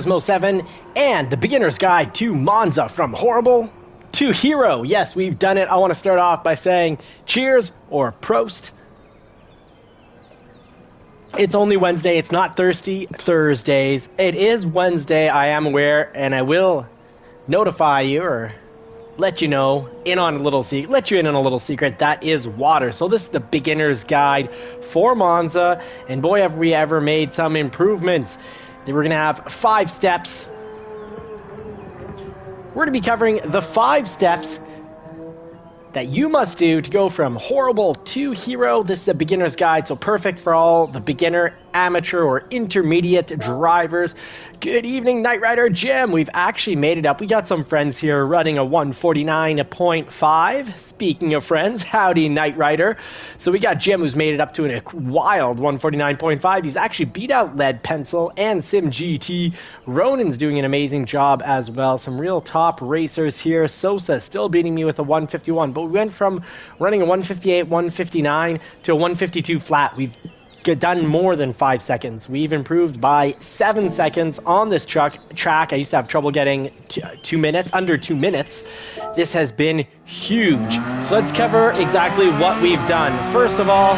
GT7 and the beginner's guide to Monza from horrible to hero. Yes, we've done it. I want to start off by saying cheers or Prost. It's only Wednesday. It's not Thirsty Thursdays. It is Wednesday, I am aware, and I will notify you or let you know let you in on a little secret. That is water. So this is the beginner's guide for Monza, and boy have we ever made some improvements. We're going to have 5 steps. We're going to be covering the 5 steps that you must do to go from horrible to hero. This is a beginner's guide, so perfect for all the beginner, amateur, or intermediate drivers. Good evening, Knight Rider Jim. We've actually made it up. We got some friends here running a 149.5. Speaking of friends, howdy, Knight Rider. So we got Jim, who's made it up to a wild 149.5. He's actually beat out Lead Pencil and Sim GT. Ronan's doing an amazing job as well. Some real top racers here. Sosa still beating me with a 151, but we went from running a 158, 159 to a 152 flat. We've done more than 5 seconds. We've improved by 7 seconds on this track. I used to have trouble getting 2 minutes, under 2 minutes. This has been huge. So let's cover exactly what we've done. First of all,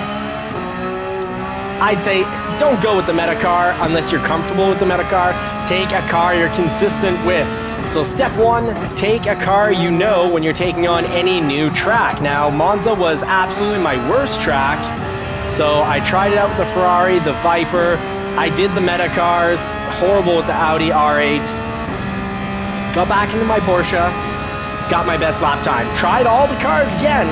I'd say don't go with the meta car unless you're comfortable with the meta car. Take a car you're consistent with. So step 1, take a car you know when you're taking on any new track. Now, Monza was absolutely my worst track. So I tried it out with the Ferrari, the Viper. I did the meta cars, horrible with the Audi R8. Got back into my Porsche, got my best lap time. Tried all the cars again,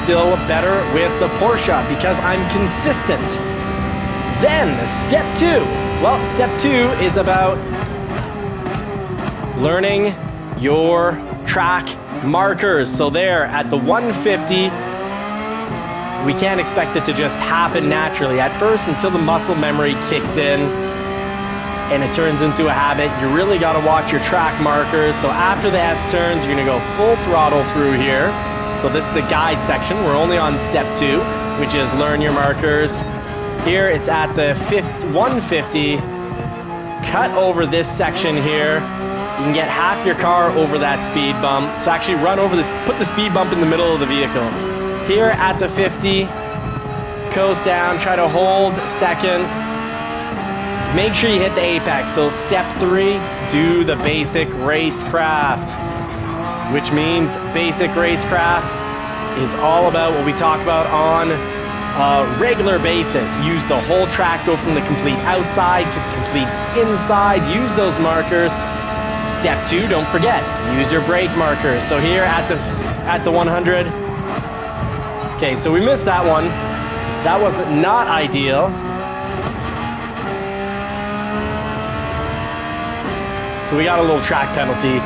still better with the Porsche because I'm consistent. Then step 2. Well, step 2 is about learning your track markers. So there at the 150, we can't expect it to just happen naturally. At first, until the muscle memory kicks in and it turns into a habit, you really got to watch your track markers. So after the S turns, you're going to go full throttle through here. So this is the guide section. We're only on step 2, which is learn your markers. Here it's at the 150. Cut over this section here. You can get half your car over that speed bump. So actually run over this, put the speed bump in the middle of the vehicle. Here at the 50, coast down, try to hold second. Make sure you hit the apex. So step 3, do the basic racecraft, which means basic racecraft is all about what we talk about on a regular basis. Use the whole track, go from the complete outside to complete inside. Use those markers. Step 2, don't forget, use your brake markers. So here at the 100. Okay, so we missed that one. That was not ideal. So we got a little track penalty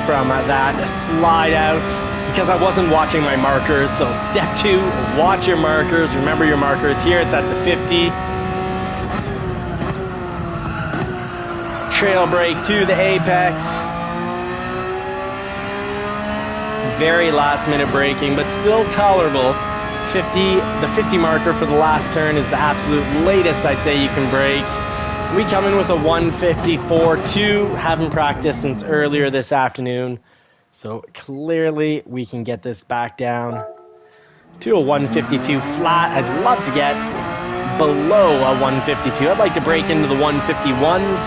from that slide out because I wasn't watching my markers. So step 2, watch your markers. Remember your markers. Here it's at the 50. Trail brake to the apex. Very last minute braking, but still tolerable. The 50 marker for the last turn is the absolute latest I'd say you can brake. We come in with a 154.2. Haven't practiced since earlier this afternoon. So clearly we can get this back down to a 152 flat. I'd love to get below a 152. I'd like to break into the 151s.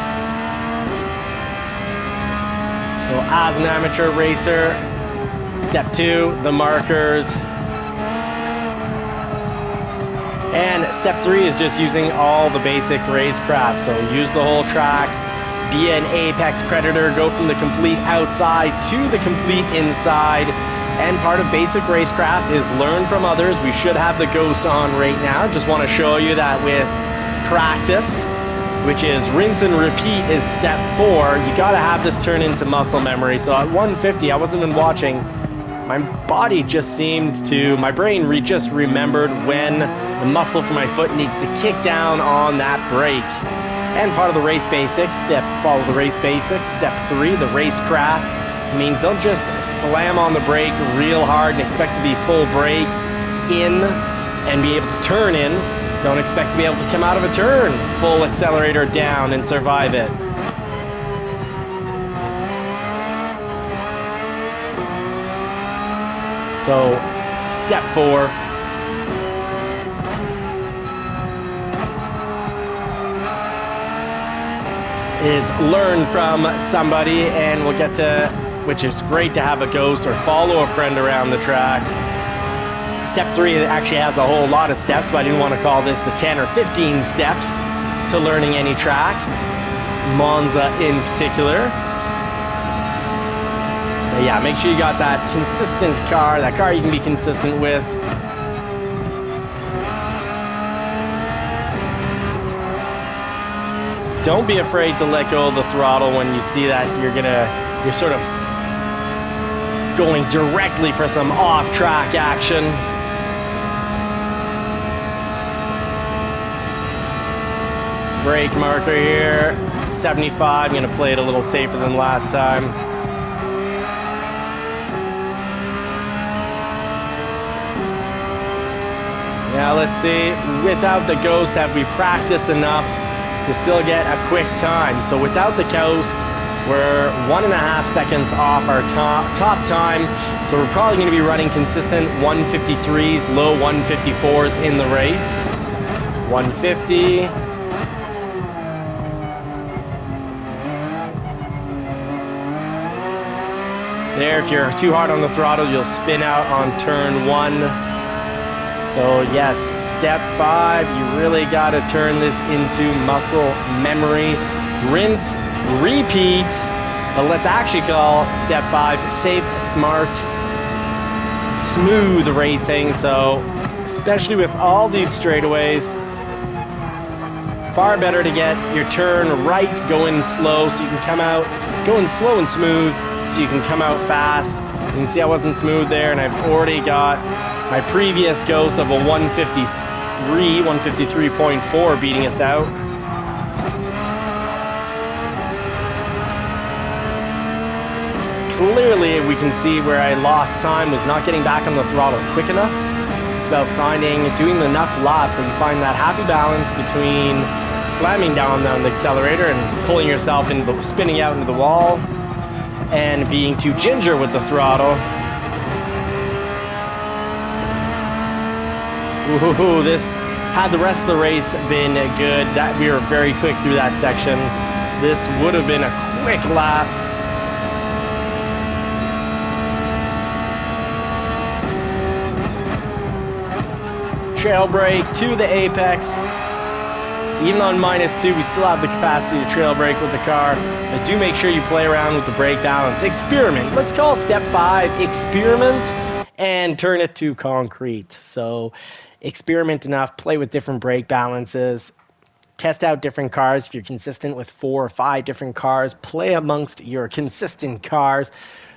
So as an amateur racer, step 2, the markers. And step 3 is just using all the basic racecraft. So use the whole track, be an apex predator, go from the complete outside to the complete inside. And part of basic racecraft is learn from others. We should have the ghost on right now. Just want to show you that with practice, which is rinse and repeat, is step 4. You got to have this turn into muscle memory. So at 150, I wasn't even watching. My body just seemed to, my brain just remembered when the muscle for my foot needs to kick down on that brake. And part of the race basics, follow the race basics. Step 3, the racecraft, means don't just slam on the brake real hard and expect to be full brake in and be able to turn in. Don't expect to be able to come out of a turn full accelerator down and survive it. So step 4. Is learn from somebody, and we'll get to, which is great to have a ghost or follow a friend around the track. Step 3 actually has a whole lot of steps, but I didn't want to call this the 10 or 15 steps to learning any track, Monza in particular. But yeah, make sure you got that consistent car, that car you can be consistent with. Don't be afraid to let go of the throttle when you see that you're sort of going directly for some off-track action. Brake marker here, 75. I'm gonna play it a little safer than last time. Now let's see, without the ghost, have we practiced enough to still get a quick time? So without the ghost, we're 1.5 seconds off our top time. So we're probably going to be running consistent 153s, low 154s in the race. 150. There, if you're too hard on the throttle, you'll spin out on turn 1. So yes, step 5, you really got to turn this into muscle memory. Rinse, repeat, but let's actually call step 5 safe, smart, smooth racing. So especially with all these straightaways, far better to get your turn right going slow so you can come out going slow and smooth so you can come out fast. You can see I wasn't smooth there, and I've already got my previous ghost of a 153.4 beating us out. Clearly we can see where I lost time was not getting back on the throttle quick enough. It's about doing enough laps that you find that happy balance between slamming down on the accelerator and pulling yourself into spinning out into the wall, and being too ginger with the throttle. Ooh, this, had the rest of the race been good, that we were very quick through that section, this would have been a quick lap. Trail brake to the apex. So even on -2, we still have the capacity to trail brake with the car. But do make sure you play around with the brake balance. Experiment. Let's call step 5 experiment and turn it to concrete. So experiment enough, play with different brake balances, test out different cars. If you're consistent with 4 or 5 different cars, play amongst your consistent cars.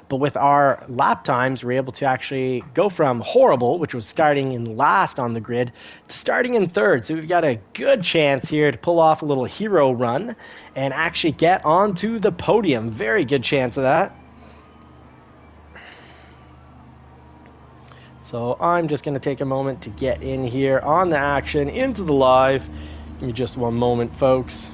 But with our lap times, we're able to actually go from horrible, which was starting in last on the grid, to starting in 3rd. So we've got a good chance here to pull off a little hero run and actually get onto the podium. Very good chance of that. So I'm just going to take a moment to get in here on the action, into the live. Give me just one moment, folks.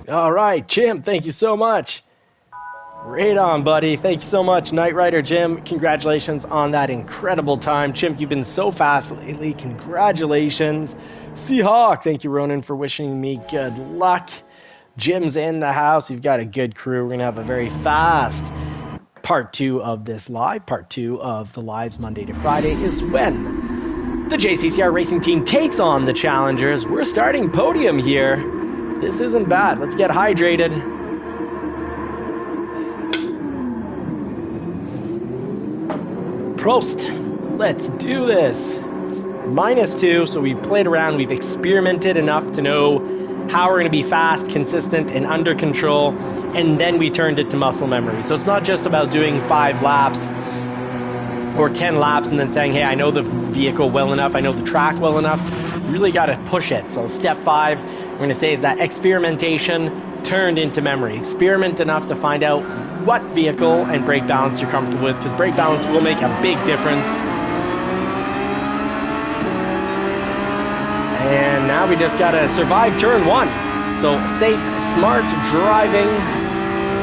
All right, Jim, thank you so much. Right on, buddy. Thank you so much, Knight Rider Jim. Congratulations on that incredible time. Chimp, you've been so fast lately. Congratulations. Seahawk, thank you, Ronan, for wishing me good luck. Jim's in the house. You've got a good crew. We're going to have a very fast part 2 of this live. Part 2 of the lives Monday to Friday is when the JCCR racing team takes on the challengers. We're starting podium here. This isn't bad. Let's get hydrated. Prost. Let's do this. -2, so we've played around. We've experimented enough to know how we're going to be fast, consistent, and under control. And then we turned it to muscle memory. So it's not just about doing 5 laps or 10 laps and then saying, hey, I know the vehicle well enough. I know the track well enough. You really got to push it. So step 5, we're going to say, is that experimentation turned into memory. Experiment enough to find out what vehicle and brake balance you're comfortable with, because brake balance will make a big difference. And now we just gotta survive turn 1. So safe, smart driving.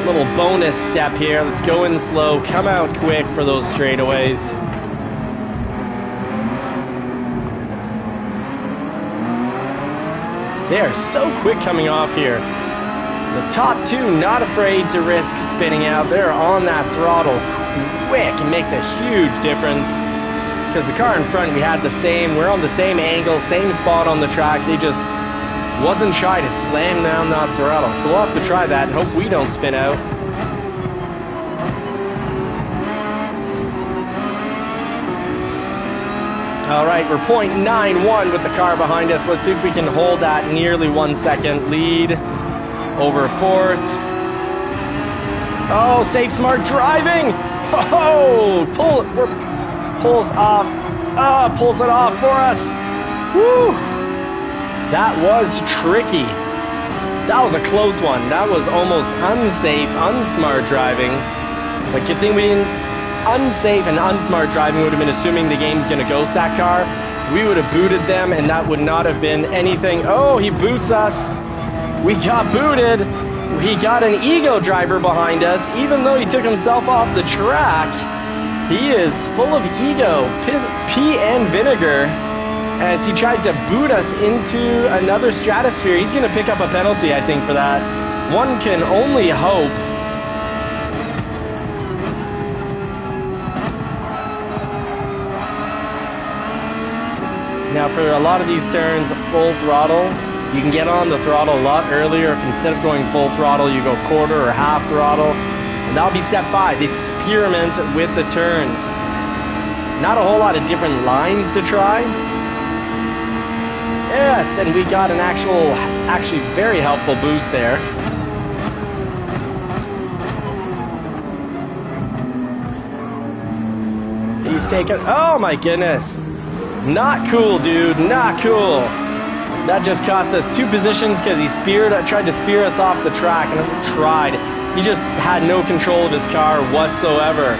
Little bonus step here. Let's go in slow, come out quick for those straightaways. They are so quick coming off here. The top two not afraid to risk spinning out. They're on that throttle quick. It makes a huge difference. Because the car in front, we had the same, we're on the same angle, same spot on the track. They just wasn't shy to slam down that throttle. So we'll have to try that and hope we don't spin out. All right, we're 0.91 with the car behind us. Let's see if we can hold that nearly 1 second lead over fourth. Oh, safe, smart driving. Oh, pulls off. Pulls it off for us. Woo! That was tricky. That was a close one. That was almost unsafe, unsmart driving. But good thing we didn't. Unsafe and unsmart driving would have been assuming the game's gonna ghost that car. We would have booted them and that would not have been anything. Oh, he boots us. We got booted. He got an ego driver behind us, even though he took himself off the track. He is full of ego, pee and vinegar, as he tried to boot us into another stratosphere. He's gonna pick up a penalty, I think, for that. One can only hope. Now for a lot of these turns, full throttle, you can get on the throttle a lot earlier. If instead of going full throttle, you go quarter or half throttle. And that'll be step 5, experiment with the turns. Not a whole lot of different lines to try. Yes, and we got an actually very helpful boost there. He's taken, oh my goodness. Not cool, dude, not cool. That just cost us 2 positions because he tried to spear us off the track, and he just had no control of his car whatsoever.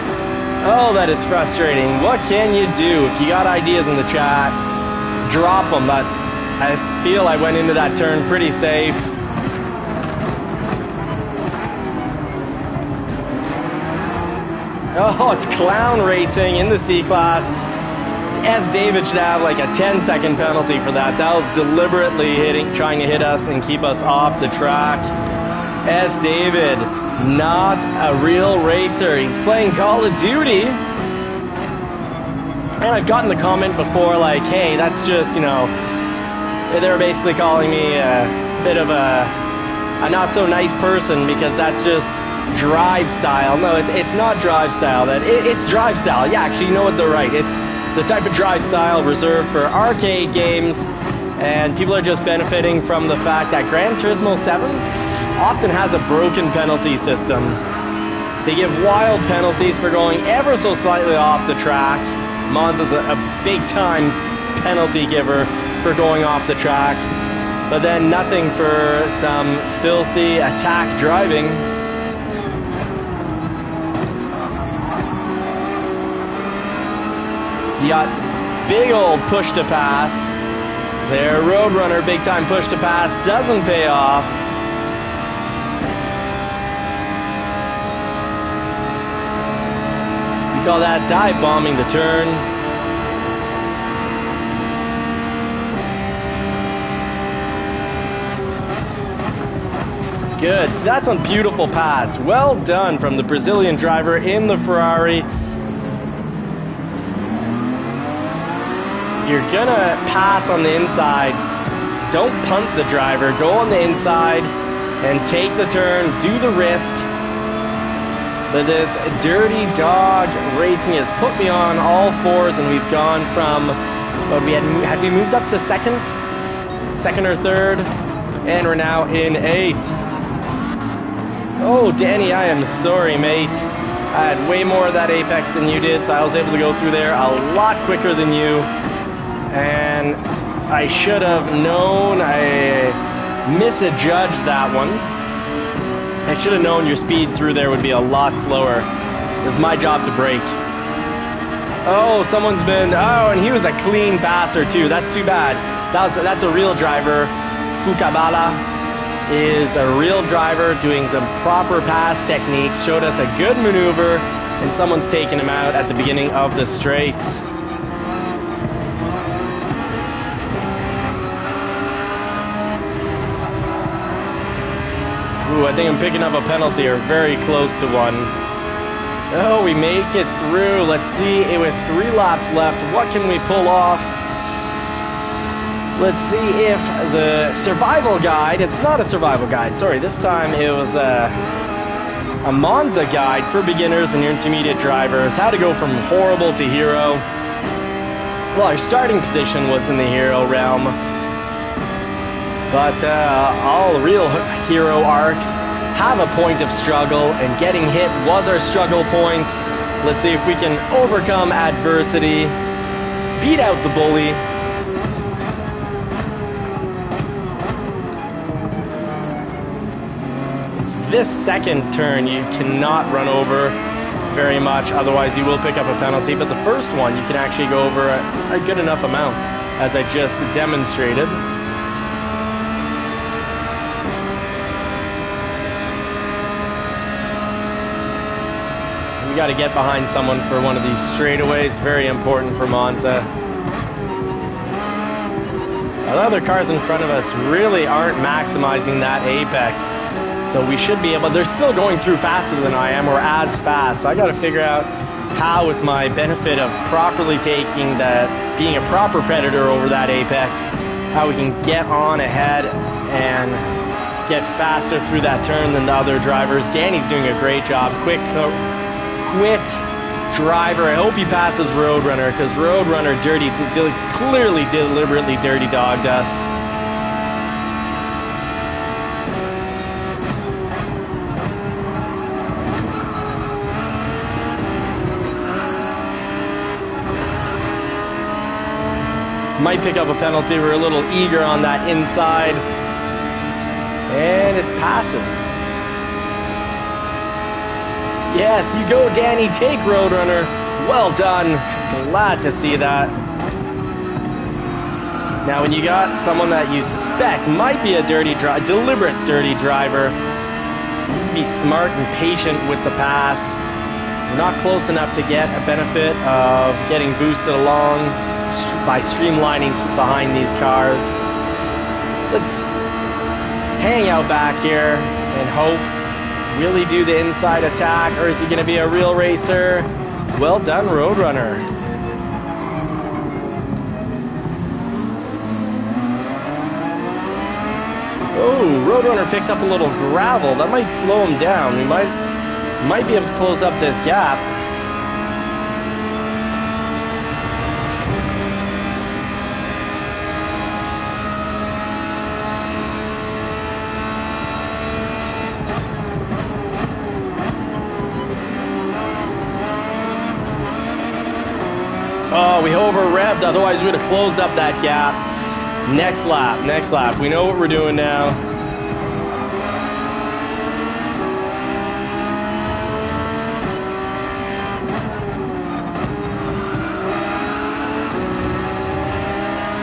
Oh, that is frustrating. What can you do? If you got ideas in the chat, drop them, but I feel I went into that turn pretty safe. Oh, it's clown racing in the C-Class. S. David should have like a 10-second penalty for that. That was deliberately trying to hit us and keep us off the track. S. David, not a real racer. He's playing Call of Duty. And I've gotten the comment before like, hey, that's just, you know, they're basically calling me a bit of a not so nice person because that's just drive style. No, it's not drive style. It's drive style. Yeah, actually, you know what, they're right. It's the type of drive style reserved for arcade games, and people are just benefiting from the fact that Gran Turismo 7 often has a broken penalty system. They give wild penalties for going ever so slightly off the track. Monza's a big-time penalty giver for going off the track, but then nothing for some filthy attack driving. You got big old push to pass. Their Roadrunner big time push to pass doesn't pay off. You call that dive bombing the turn. Good, so that's a beautiful pass. Well done from the Brazilian driver in the Ferrari. You're gonna pass on the inside. Don't punt the driver. Go on the inside and take the turn. Do the risk. But this dirty dog racing has put me on all fours, and we've gone from what had we moved up to second or third, and we're now in 8th. Oh, Danny, I am sorry, mate. I had way more of that apex than you did, so I was able to go through there a lot quicker than you. And I should have known. I misjudged that one. I should have known your speed through there would be a lot slower. It was my job to brake. Oh, someone's been... Oh, and he was a clean passer too. That's too bad. That's a real driver. Fukabala is a real driver doing some proper pass techniques. Showed us a good maneuver, and someone's taken him out at the beginning of the straights. Ooh, I think I'm picking up a penalty, or very close to one. Oh, we make it through. Let's see, with 3 laps left, what can we pull off? Let's see if the survival guide, it's not a survival guide, sorry, this time it was a Monza guide for beginners and intermediate drivers, how to go from horrible to hero. Well, our starting position was in the hero realm, but all real hero arcs have a point of struggle, and getting hit was our struggle point. Let's see if we can overcome adversity, beat out the bully. It's this second turn you cannot run over very much, otherwise you will pick up a penalty, but the first one you can actually go over a good enough amount, as I just demonstrated. We got to get behind someone for one of these straightaways. Very important for Monza. The other cars in front of us really aren't maximizing that apex, so we should be able. They're still going through faster than I am, or as fast. So I got to figure out how, with my benefit of properly taking that, being a proper predator over that apex, how we can get on ahead and get faster through that turn than the other drivers. Danny's doing a great job. Quick driver. I hope he passes Roadrunner, because Roadrunner clearly deliberately dirty dogged us. Might pick up a penalty. We're a little eager on that inside, and it passes. Yes, you go, Danny. Take Roadrunner. Well done. Glad to see that. Now, when you got someone that you suspect might be a deliberate dirty driver, be smart and patient with the pass. We're not close enough to get a benefit of getting boosted along by streamlining behind these cars. Let's hang out back here and hope. Will he do the inside attack, or is he going to be a real racer? Well done, Roadrunner. Oh, Roadrunner picks up a little gravel. That might slow him down. We might be able to close up this gap. Oh, we over-revved, otherwise we would have closed up that gap. Next lap. We know what we're doing now.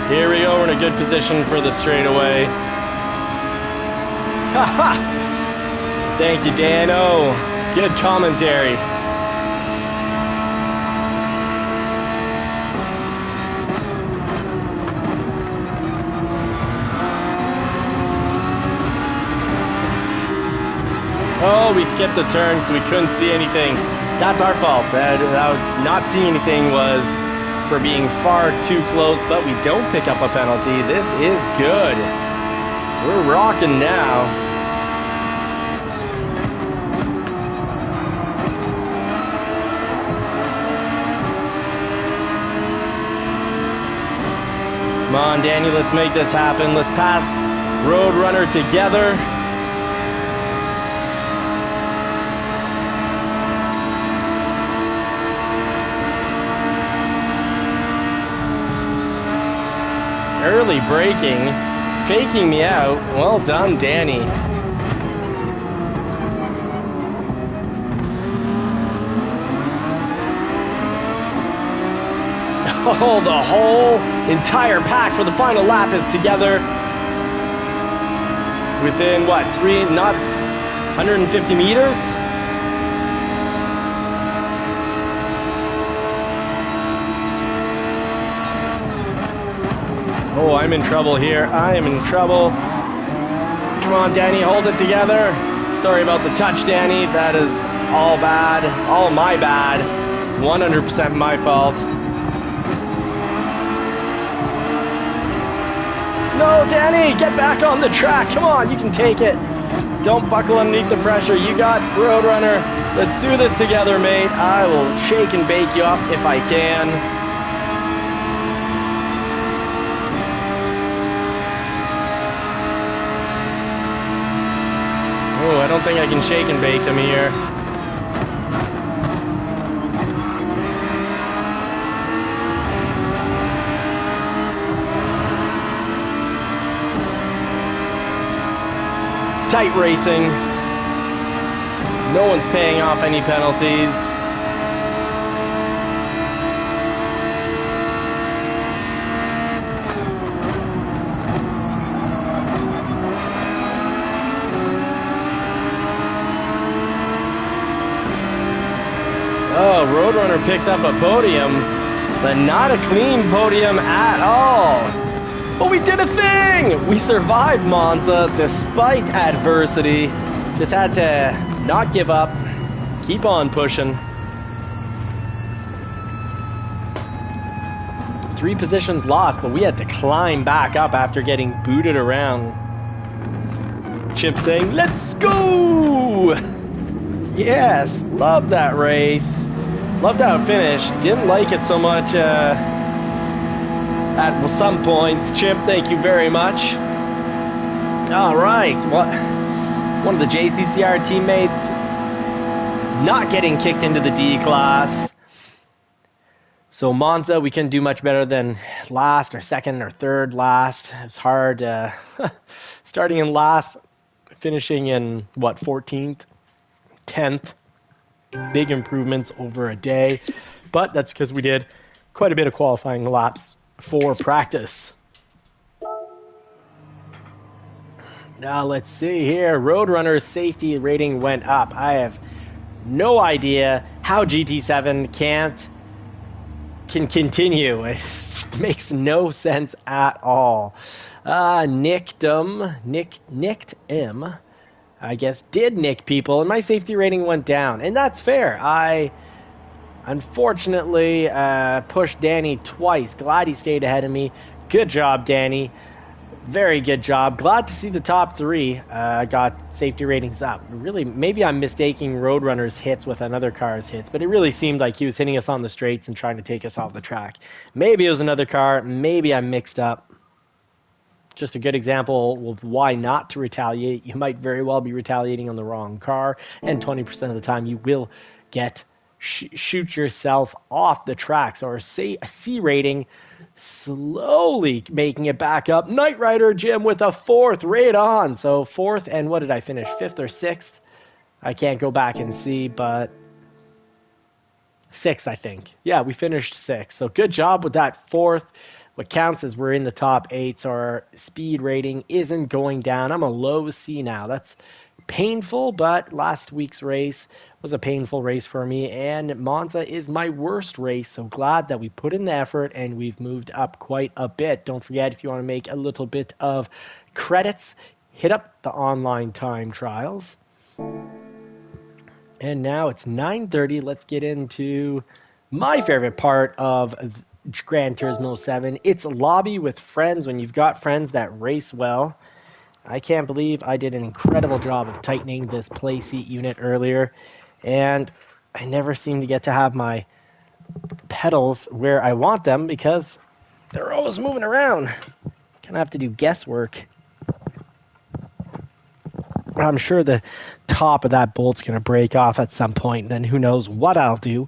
Here we go, we're in a good position for the straightaway. Ha-ha! Thank you, Dan. Oh, good commentary. Oh, we skipped a turn, so we couldn't see anything. That's our fault. Not seeing anything was for being far too close, but we don't pick up a penalty. This is good. We're rocking now. Come on, Danny, let's make this happen. Let's pass Roadrunner together. Early braking, faking me out. Well done, Danny. Oh, the whole entire pack for the final lap is together. Within, what, not 150 meters? Oh, I'm in trouble here. I am in trouble. Come on, Danny, hold it together. Sorry about the touch, Danny. That is all bad. All my bad. 100% my fault. No, Danny, get back on the track. Come on, you can take it. Don't buckle underneath the pressure. You got Roadrunner. Let's do this together, mate. I will shake and bake you up if I can. Oh, I don't think I can shake and bake them here. Tight racing. No one's paying off any penalties. Oh, Roadrunner picks up a podium, but not a clean podium at all. But we did a thing! We survived Monza despite adversity. Just had to not give up, keep on pushing. 3 positions lost, but we had to climb back up after getting booted around. Chip saying, "Let's go!" Yes, love that race. Loved how it finished. Didn't like it so much at some points. Chip, thank you very much. All right, one of the JCCR teammates not getting kicked into the D class. So Monza, we couldn't do much better than last or second or third last. It was hard starting in last, finishing in, 14th, 10th. Big improvements over a day, but that's because we did quite a bit of qualifying laps for practice. Now let's see here. Roadrunner's safety rating went up. I have no idea how GT7 can continue. It makes no sense at all. Nicked M, I guess, did nick people, and my safety rating went down. And that's fair. I unfortunately pushed Danny twice. Glad he stayed ahead of me. Good job, Danny. Very good job. Glad to see the top 3 got safety ratings up. Really, maybe I'm mistaking Roadrunner's hits with another car's hits, but it really seemed like he was hitting us on the straights and trying to take us off the track. Maybe it was another car. Maybe I'm mixed up. Just a good example of why not to retaliate. You might very well be retaliating on the wrong car, and 20% of the time you will get shoot yourself off the track. So a C rating, slowly making it back up. Knight Rider Jim with a 4th, right on. So 4th, and what did I finish? 5th or 6th? I can't go back and see, but 6th, I think. Yeah, we finished 6th. So good job with that 4th. What counts is we're in the top 8, so our speed rating isn't going down. I'm a low C now. That's painful, but last week's race was a painful race for me, and Monza is my worst race, so glad that we put in the effort and we've moved up quite a bit. Don't forget, if you want to make a little bit of credits, hit up the online time trials. And now it's 9:30. Let's get into my favorite part of Gran Turismo 7. It's lobby with friends when you've got friends that race well. I can't believe I did an incredible job of tightening this play seat unit earlier, and I never seem to get to have my pedals where I want them because they're always moving around. Kind of have to do guesswork. I'm sure the top of that bolt's going to break off at some point, and then who knows what I'll do.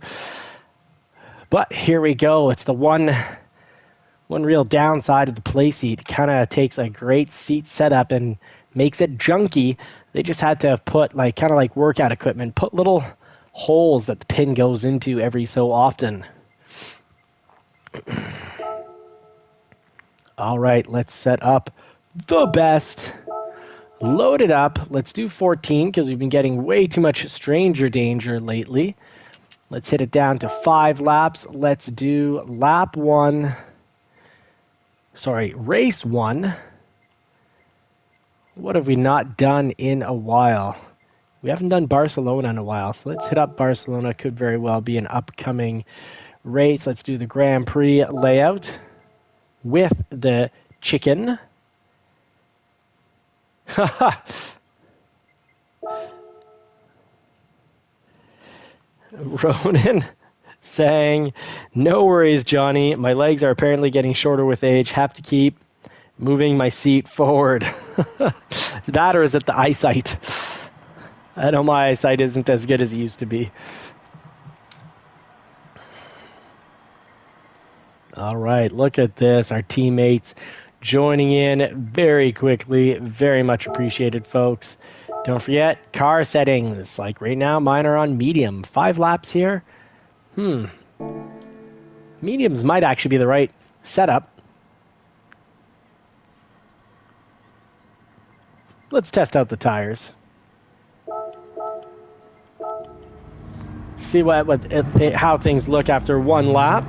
But here we go. It's the one real downside of the play seat. It kind of takes a great seat setup and makes it junky. They just had to put kind of like workout equipment, put little holes that the pin goes into every so often. All right, let's set up the best. Load it up. Let's do 14 because we've been getting way too much stranger danger lately. Let's hit it down to 5 laps. Let's do lap 1. Sorry, race 1. What have we not done in a while? We haven't done Barcelona in a while, so let's hit up Barcelona. Could very well be an upcoming race. Let's do the Grand Prix layout with the chicken. Ronan saying, no worries, Johnny. My legs are apparently getting shorter with age. Have to keep moving my seat forward. That, or is it the eyesight? I know my eyesight isn't as good as it used to be. All right, look at this. Our teammates joining in very quickly. Very much appreciated, folks. Don't forget, car settings. Like right now, mine are on medium. 5 laps here. Mediums might actually be the right setup. Let's test out the tires. See how things look after 1 lap.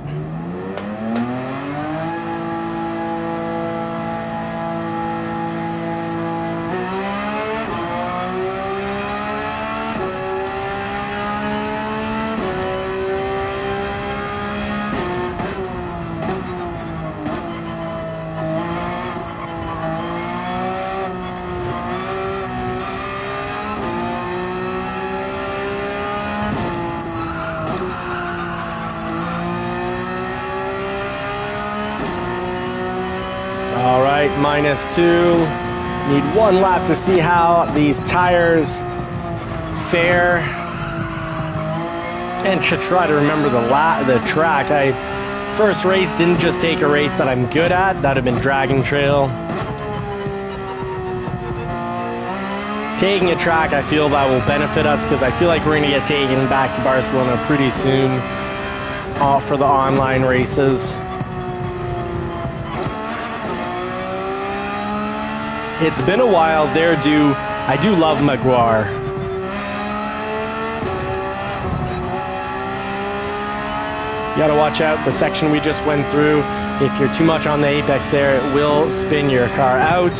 -2. Need 1 lap to see how these tires fare. And to try to remember the track. First race didn't just take a race that I'm good at. That would have been Dragon Trail. Taking a track I feel that will benefit us because I feel like we're going to get taken back to Barcelona pretty soon for the online races. It's been a while. I do love Maguire. You gotta watch out the section we just went through. If you're too much on the apex there, it will spin your car out.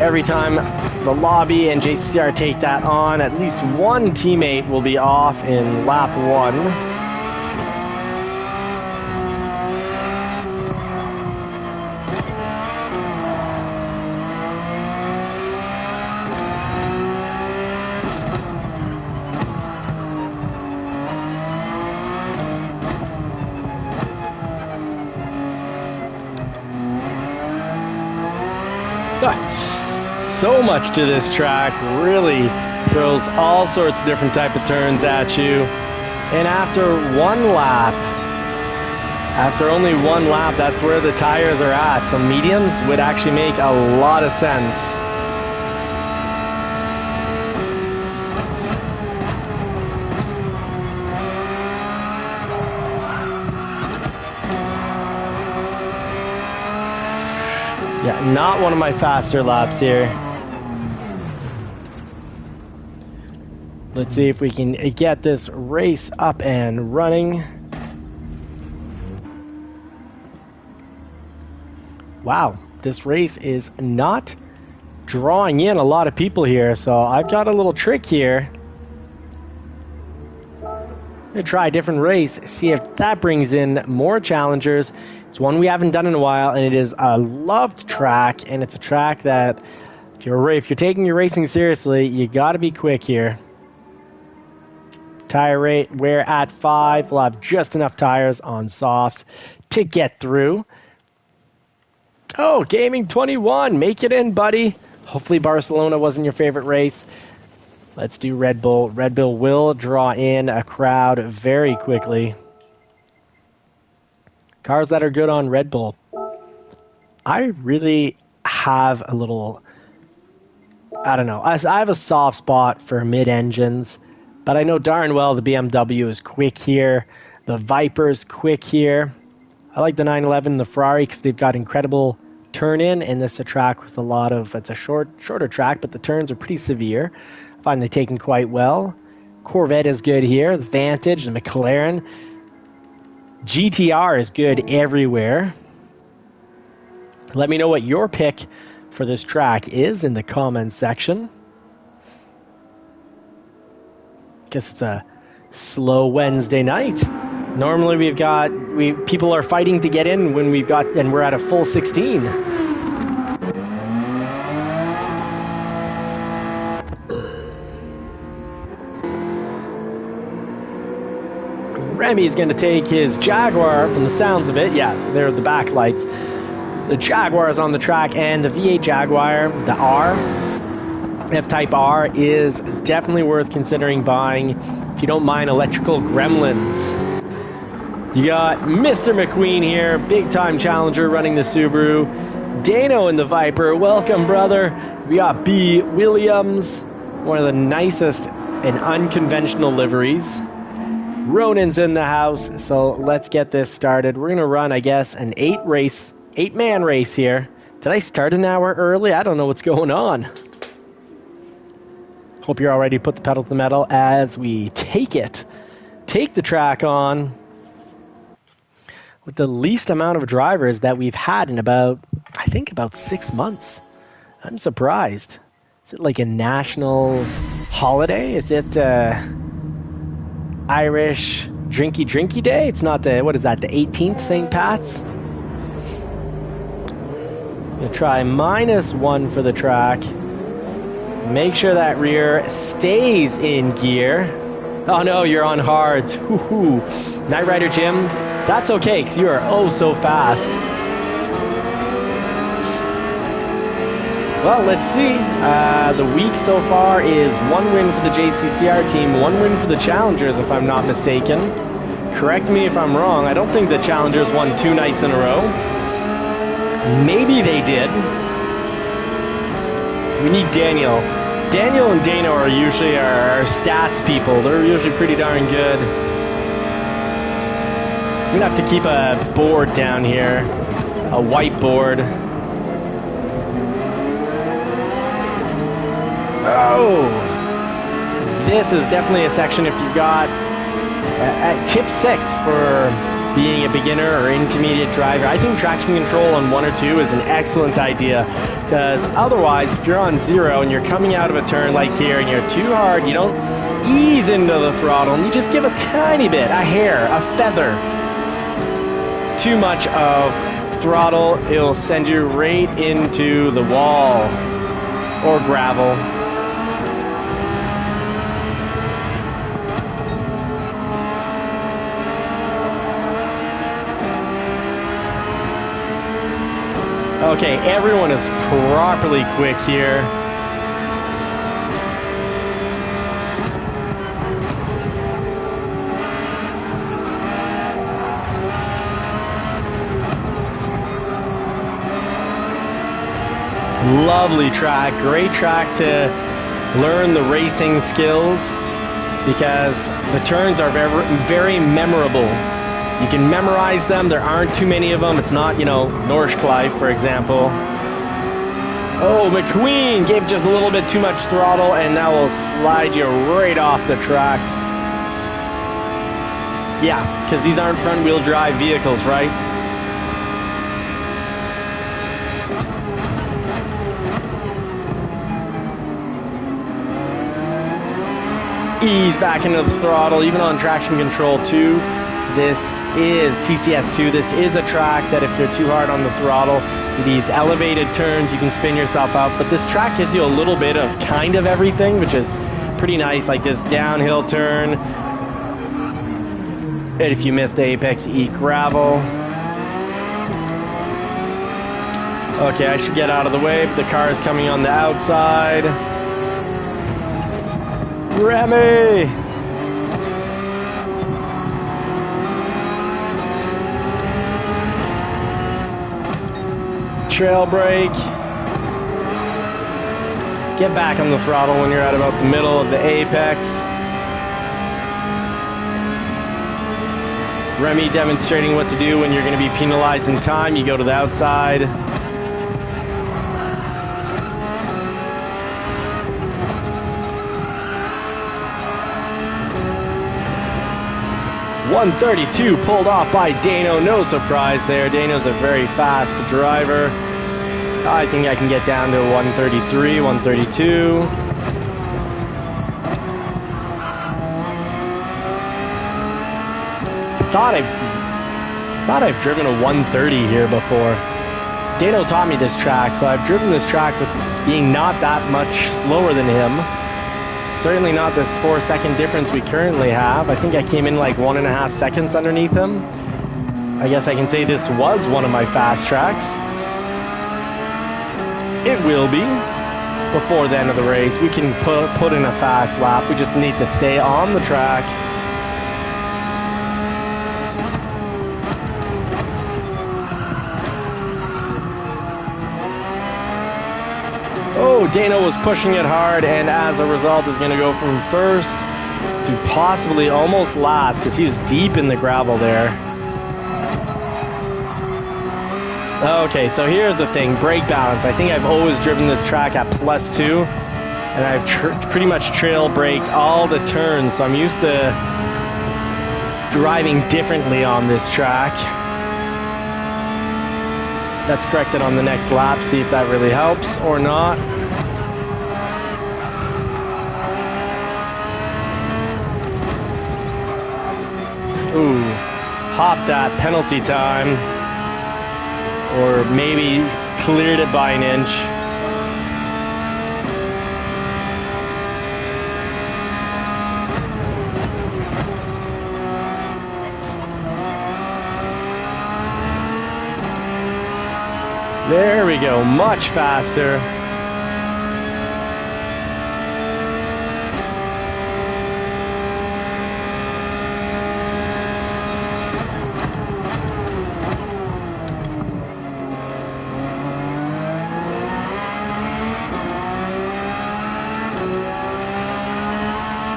Every time the lobby and JCR take that on, at least one teammate will be off in lap 1. So much to this track, really throws all sorts of different type of turns at you. And after only one lap, that's where the tires are at. So mediums would actually make a lot of sense. Yeah, not one of my faster laps here. Let's see if we can get this race up and running. Wow, this race is not drawing in a lot of people here, so I've got a little trick here. I'm gonna try a different race, see if that brings in more challengers. It's one we haven't done in a while, and it is a loved track, and it's a track that if you're taking your racing seriously, you gotta be quick here. Tire rate, we're at 5. We'll have just enough tires on softs to get through. Oh, Gaming 21, make it in, buddy. Hopefully Barcelona wasn't your favorite race. Let's do Red Bull. Red Bull will draw in a crowd very quickly. Cars that are good on Red Bull. I really have a little, I don't know. I have a soft spot for mid-engines. But I know darn well the BMW is quick here. The Viper's quick here. I like the 911, the Ferrari, because they've got incredible turn in, and this is a track with a lot of, it's a shorter track, but the turns are pretty severe. I find they take them quite well. Corvette is good here, the Vantage, the McLaren. GTR is good everywhere. Let me know what your pick for this track is in the comments section. Guess it's a slow Wednesday night. Normally people are fighting to get in when we're at a full 16. Remy's going to take his Jaguar from the sounds of it. Yeah, they're the backlights. The Jaguar is on the track, and the V8 Jaguar, the R, F-Type R, is definitely worth considering buying if you don't mind electrical gremlins. You got Mr. McQueen here, big-time challenger running the Subaru. Dano in the Viper, welcome, brother. We got B. Williams, one of the nicest and unconventional liveries. Ronan's in the house, so let's get this started. We're going to run, I guess, an 8-man race here. Did I start an hour early? I don't know what's going on. Hope you're all ready to put the pedal to the metal as we take the track on with the least amount of drivers that we've had in about 6 months. I'm surprised. Is it like a national holiday? Is it Irish drinky day? It's not the 18th, St. Pat's? Gonna try -1 for the track. Make sure that rear stays in gear. Oh no, you're on hards. Woohoo. Night Rider Jim, that's okay because you are oh so fast. Well, let's see. The week so far is 1 win for the JCCR team, 1 win for the Challengers, if I'm not mistaken. Correct me if I'm wrong. I don't think the Challengers won 2 nights in a row. Maybe they did. We need Daniel. Daniel and Dano are usually our stats people. They're usually pretty darn good. We're gonna have to keep a board down here. A whiteboard. Oh! This is definitely a section if you've got tip 6 for being a beginner or intermediate driver. I think traction control on 1 or 2 is an excellent idea, because otherwise if you're on 0 and you're coming out of a turn like here and you're too hard, you don't ease into the throttle and you just give a tiny bit, a hair, a feather. Too much of throttle, it'll send you right into the wall or gravel. Okay, everyone is properly quick here. Lovely track, great track to learn the racing skills because the turns are very, very memorable. You can memorize them. There aren't too many of them. It's not, Norschleife, for example. Oh, McQueen gave just a little bit too much throttle, and that will slide you right off the track. Yeah, because these aren't front-wheel drive vehicles, right? Ease back into the throttle, even on traction control 2. This is TCS2. This is a track that if you're too hard on the throttle, these elevated turns, you can spin yourself out. But this track gives you a little bit of kind of everything, which is pretty nice, like this downhill turn. And if you miss the apex, eat gravel. Okay, I should get out of the way. The car is coming on the outside. Remy! Trail brake. Get back on the throttle when you're at about the middle of the apex. Remy demonstrating what to do when you're going to be penalized in time. You go to the outside. .132 pulled off by Dano. No surprise there. Dano's a very fast driver. I think I can get down to 133, 132. Thought I've driven a 130 here before. Dano taught me this track, so I've driven this track with being not that much slower than him. Certainly not this 4-second difference we currently have. I think I came in like 1.5 seconds underneath him. I guess I can say this was one of my fast tracks. It will be before the end of the race. We can put in a fast lap. We just need to stay on the track. Oh, Dano was pushing it hard, and as a result is going to go from first to possibly almost last because he was deep in the gravel there. Okay, so here's the thing, brake balance. I think I've always driven this track at +2, and I've pretty much trail braked all the turns, so I'm used to driving differently on this track. That's corrected on the next lap, see if that really helps or not. Ooh, hopped that penalty time. Or maybe cleared it by an inch. There we go, much faster.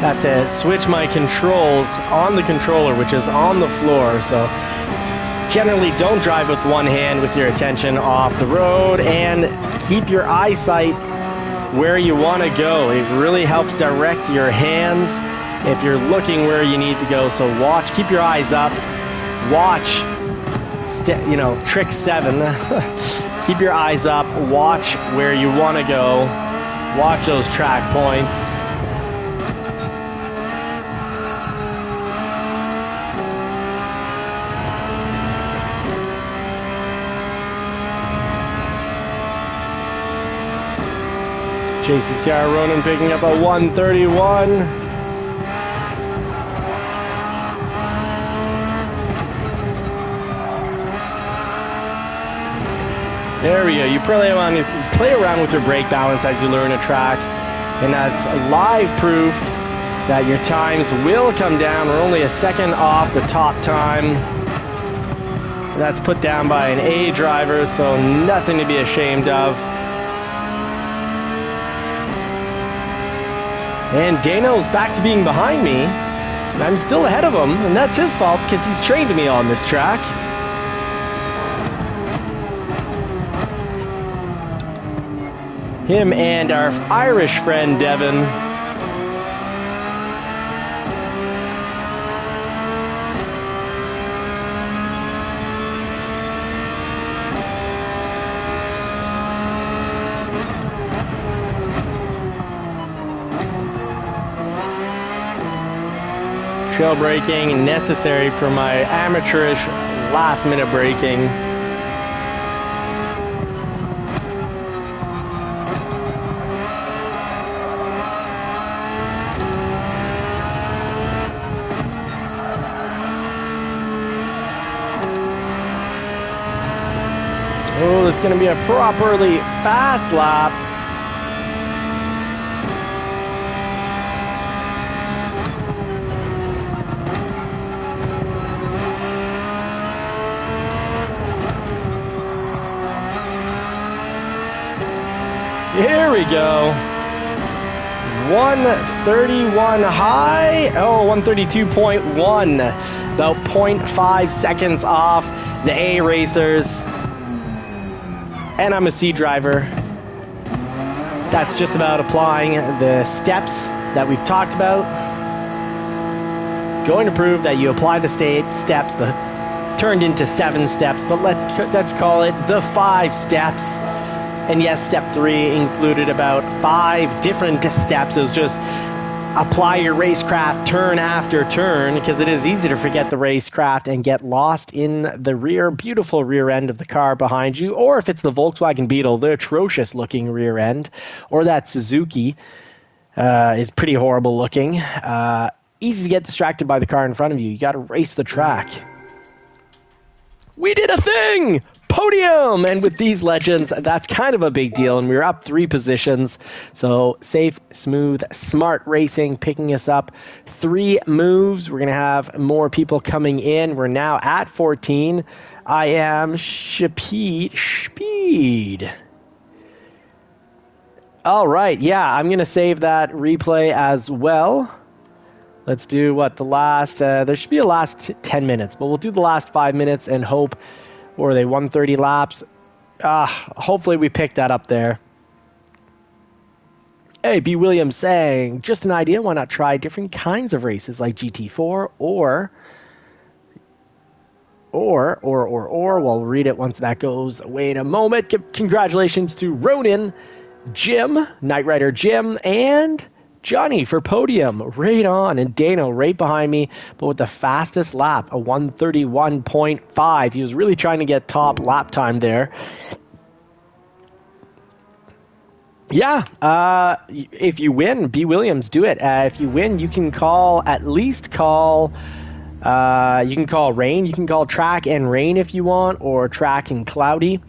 Have to switch my controls on the controller, which is on the floor, so generally don't drive with one hand with your attention off the road, and keep your eyesight where you want to go. It really helps direct your hands if you're looking where you need to go. So watch, keep your eyes up, watch, trick 7. Keep your eyes up, watch where you want to go, watch those track points. JC Sierra Ronan picking up a 131. There we go. You play around with your brake balance as you learn a track, and that's a live proof that your times will come down. We're only a second off the top time. That's put down by an A driver, so nothing to be ashamed of. And Dano's back to being behind me, and I'm still ahead of him, and that's his fault because he's trained me on this track. Him and our Irish friend Devin. Trail braking necessary for my amateurish last minute braking. Oh, this is going to be a properly fast lap. Here we go. 131 high. Oh, 132.1. about 0.5 seconds off the A racers. And I'm a C driver. That's just about applying the steps that we've talked about. Going to prove that you apply the steps, turned into 7 steps, but let's call it the 5 steps. And yes, step 3 included about 5 different steps. It was just apply your racecraft turn after turn, because it is easy to forget the racecraft and get lost in the beautiful rear end of the car behind you, or if it's the Volkswagen Beetle, the atrocious looking rear end, or that Suzuki is pretty horrible looking. Easy to get distracted by the car in front of you. You got to race the track. We did a thing! Podium! And with these legends, that's kind of a big deal, and we were up 3 positions. So safe, smooth, smart racing picking us up 3 moves. We're going to have more people coming in. We're now at 14. I am Speed. All right, yeah, I'm going to save that replay as well. Let's do the last, there should be a last 10 minutes, but we'll do the last 5 minutes and hope, or are they 130 laps? Hopefully we pick that up there. Hey, B. Williams saying, just an idea, why not try different kinds of races like GT4 or we'll read it once that goes away in a moment. Congratulations to Ronan, Jim, Knight Rider Jim, and Johnny for podium, right on, and Dano right behind me, but with the fastest lap, a 131.5. He was really trying to get top lap time there. Yeah, if you win, B. Williams, do it. If you win, you can you can call rain, you can call track and rain if you want, or track and cloudy.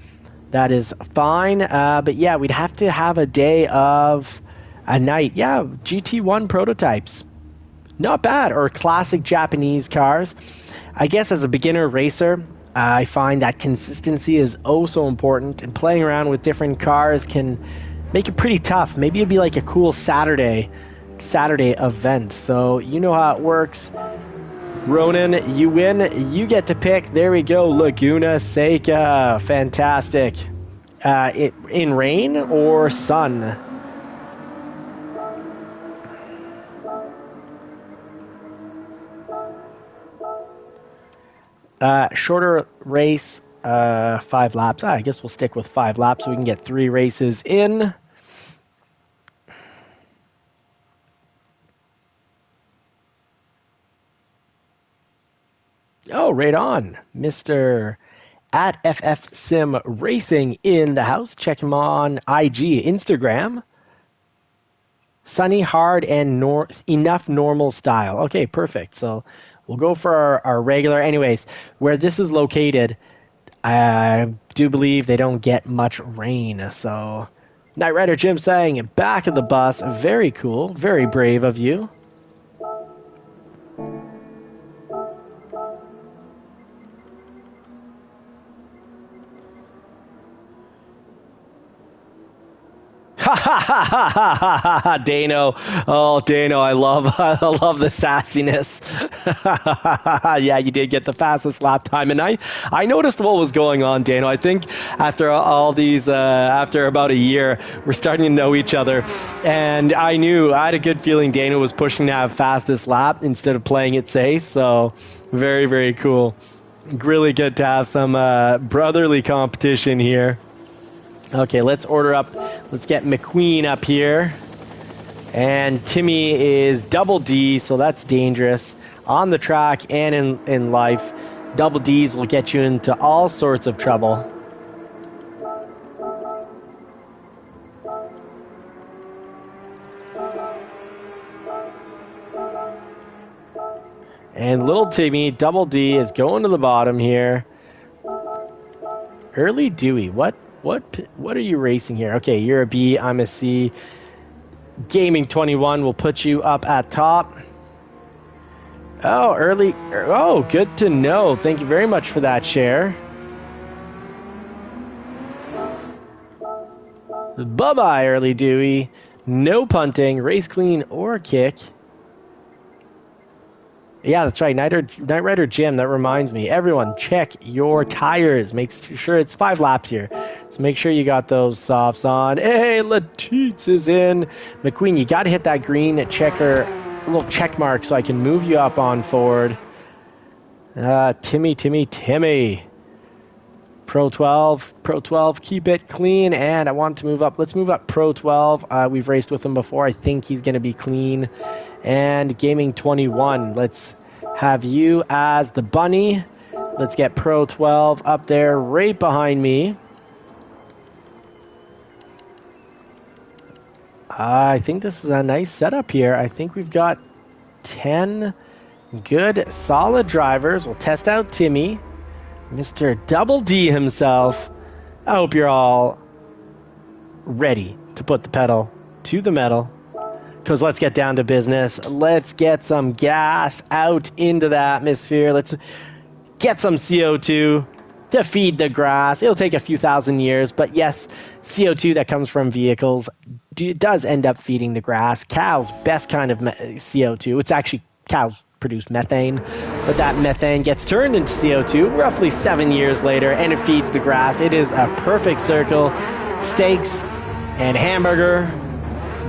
That is fine, but yeah, we'd have to have a day of a night. Yeah, GT1 prototypes. Not bad. Or classic Japanese cars. I guess as a beginner racer, I find that consistency is oh so important, and playing around with different cars can make it pretty tough. Maybe it'd be like a cool Saturday event. So you know how it works. Ronan, you win. You get to pick. There we go. Laguna Seca. Fantastic. In rain or sun? Shorter race, 5 laps. I guess we'll stick with 5 laps so we can get 3 races in. Oh, right on. Mr. at FF Sim Racing in the house. Check him on IG, Instagram. Sunny, hard, and enough normal style. Okay, perfect. So we'll go for our regular. Anyways, where this is located, I do believe they don't get much rain. So Knight Rider Jim saying, back of the bus. Very cool. Very brave of you. Dano. Oh, Dano, I love the sassiness. Yeah, you did get the fastest lap time, and I noticed what was going on, Dano. I think after all these, after about a year, we're starting to know each other, and I had a good feeling Dano was pushing to have fastest lap instead of playing it safe. So very, very cool. Really good to have some brotherly competition here. Okay, let's order up. Let's get McQueen up here. And Timmy is double D, so that's dangerous. On the track and in life, double Ds will get you into all sorts of trouble. And little Timmy, double D, is going to the bottom here. Early Dewey, what are you racing here? Okay, you're a B, I'm a C. Gaming 21 will put you up at top. Oh, good to know. Thank you very much for that share. Bye-bye, Early Dewey. No punting, race clean or kick. Yeah, that's right. Night Rider Jim, that reminds me. Everyone, check your tires. Make sure it's 5 laps here. So make sure you got those softs on. Hey, Latiz is in. McQueen, you got to hit that green checker, little check mark so I can move you up on forward. Timmy. Pro 12, keep it clean. And I want to move up. Let's move up Pro 12. We've raced with him before. I think he's going to be clean. And Gaming 21, let's have you as the bunny. Let's get Pro 12 up there right behind me. I think this is a nice setup here. I think we've got 10 good, solid drivers. We'll test out Timmy, Mr. Double D himself. I hope you're all ready to put the pedal to the metal. Because let's get down to business. Let's get some gas out into the atmosphere. Let's get some CO2 to feed the grass. It'll take a few thousand years, but yes, CO2 that comes from vehicles does end up feeding the grass. Cows, best kind of CO2. It's actually, cows produce methane, but that methane gets turned into CO2 roughly 7 years later, and it feeds the grass. It is a perfect circle. Steaks and hamburger.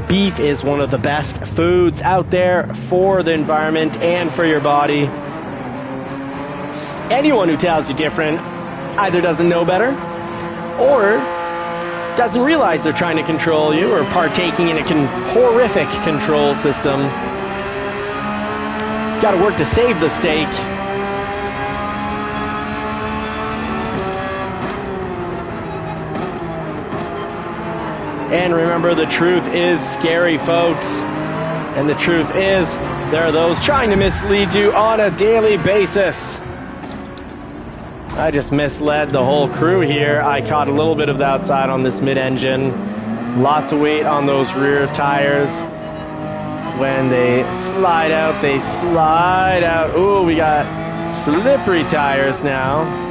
Beef is one of the best foods out there for the environment and for your body. Anyone who tells you different either doesn't know better or doesn't realize they're trying to control you or partaking in a horrific control system. Got to work to save the steak. And remember, the truth is scary, folks. And the truth is, there are those trying to mislead you on a daily basis. I just misled the whole crew here. I caught a little bit of the outside on this mid-engine. Lots of weight on those rear tires. When they slide out, they slide out. Ooh, we got slippery tires now.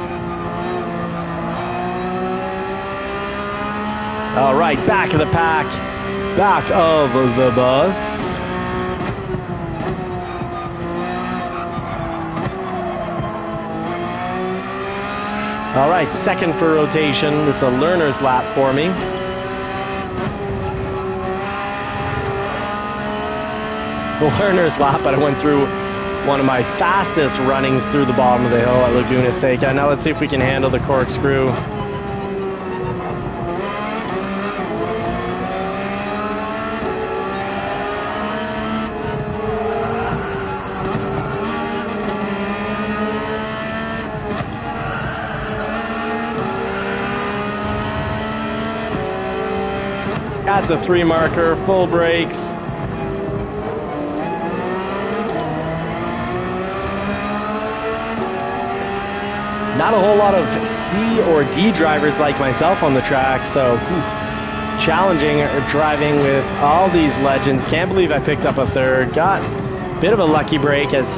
All right, back of the pack, back of the bus. All right, second for rotation. This is a learner's lap for me. The learner's lap, but I went through one of my fastest runnings through the bottom of the hill at Laguna Seca. Now let's see if we can handle the corkscrew. At the 3 marker, full brakes. Not a whole lot of C or D drivers like myself on the track, so challenging driving with all these legends. Can't believe I picked up a third. Got a bit of a lucky break as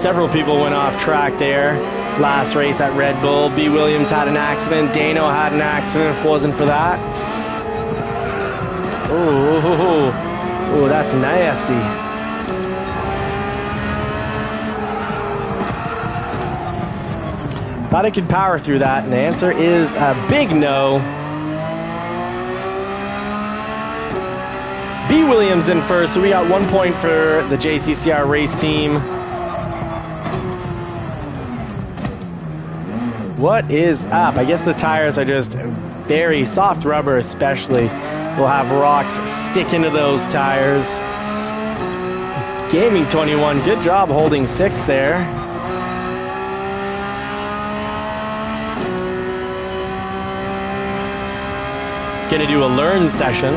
several people went off track there. Last race at Red Bull, B. Williams had an accident. Dano had an accident. If it wasn't for that. Ooh, that's nasty. Thought I could power through that, and the answer is a big no. B. Williams in first, so we got 1 point for the JCCR race team. What is up? I guess the tires are just very soft rubber, especially. We'll have rocks stick into those tires. Gaming 21, good job holding 6th there. Gonna do a learn session.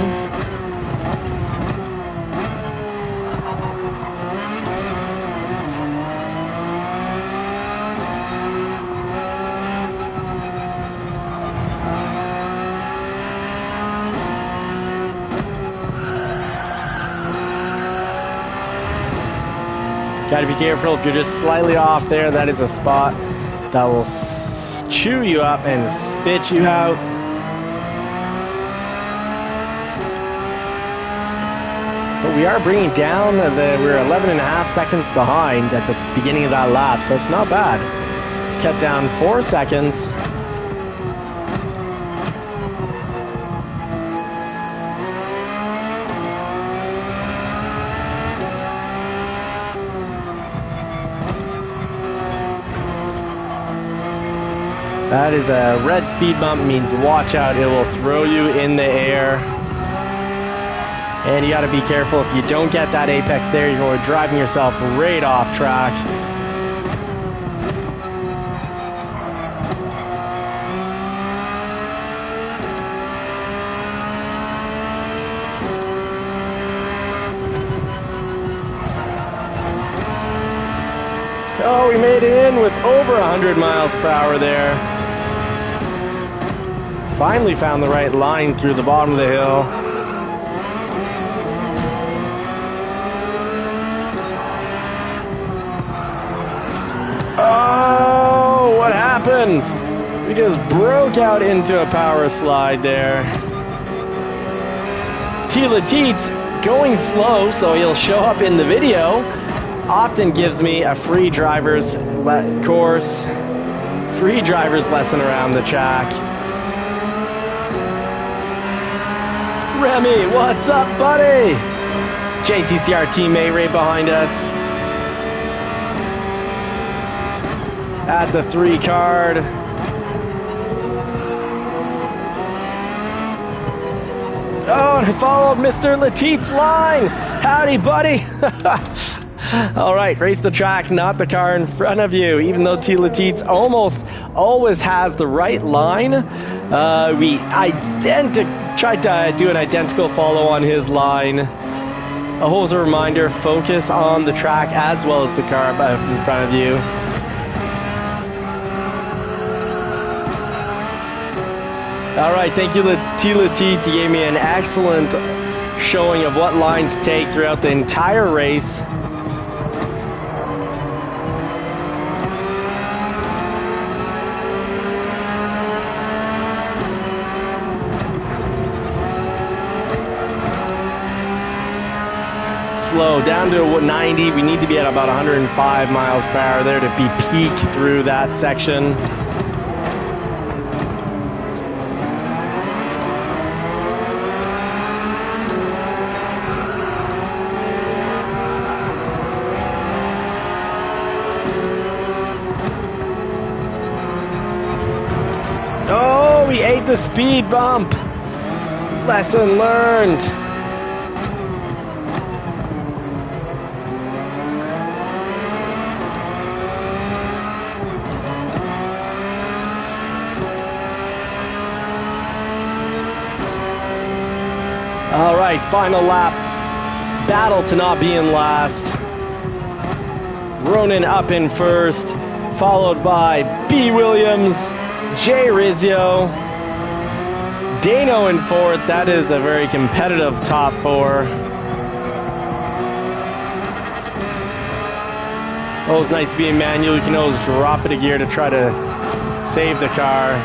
Gotta be careful if you're just slightly off there. That is a spot that will chew you up and spit you out. But we are bringing down we're 11.5 seconds behind at the beginning of that lap, so it's not bad. Cut down 4 seconds. That is a red speed bump, means watch out, it will throw you in the air. And you gotta be careful, if you don't get that apex there, you're driving yourself right off track. Oh, we made it in with over 100 miles per hour there. Finally found the right line through the bottom of the hill. Oh, what happened? We just broke out into a power slide there. Tila Teets going slow, so he'll show up in the video. Often gives me a free driver's course, free driver's lesson around the track. Remy, what's up, buddy? JCCR teammate right behind us. At the 3 card. Oh, and I followed Mr. Latit's line. Howdy, buddy. All right, race the track, not the car in front of you. Even though T. Latit's almost always has the right line, we tried to do an identical follow on his line. A whole reminder, focus on the track as well as the car in front of you. All right, thank you, T. Latit. You gave me an excellent showing of what line to take throughout the entire race. Slow down to 90. We need to be at about 105 miles per hour there to be peak through that section. Oh, we ate the speed bump. Lesson learned. All right, final lap. Battle to not be in last. Ronan up in first, followed by B. Williams, Jay Rizzio, Dano in fourth. That is a very competitive top 4. Always nice to be in manual. You can always drop it a gear to try to save the car.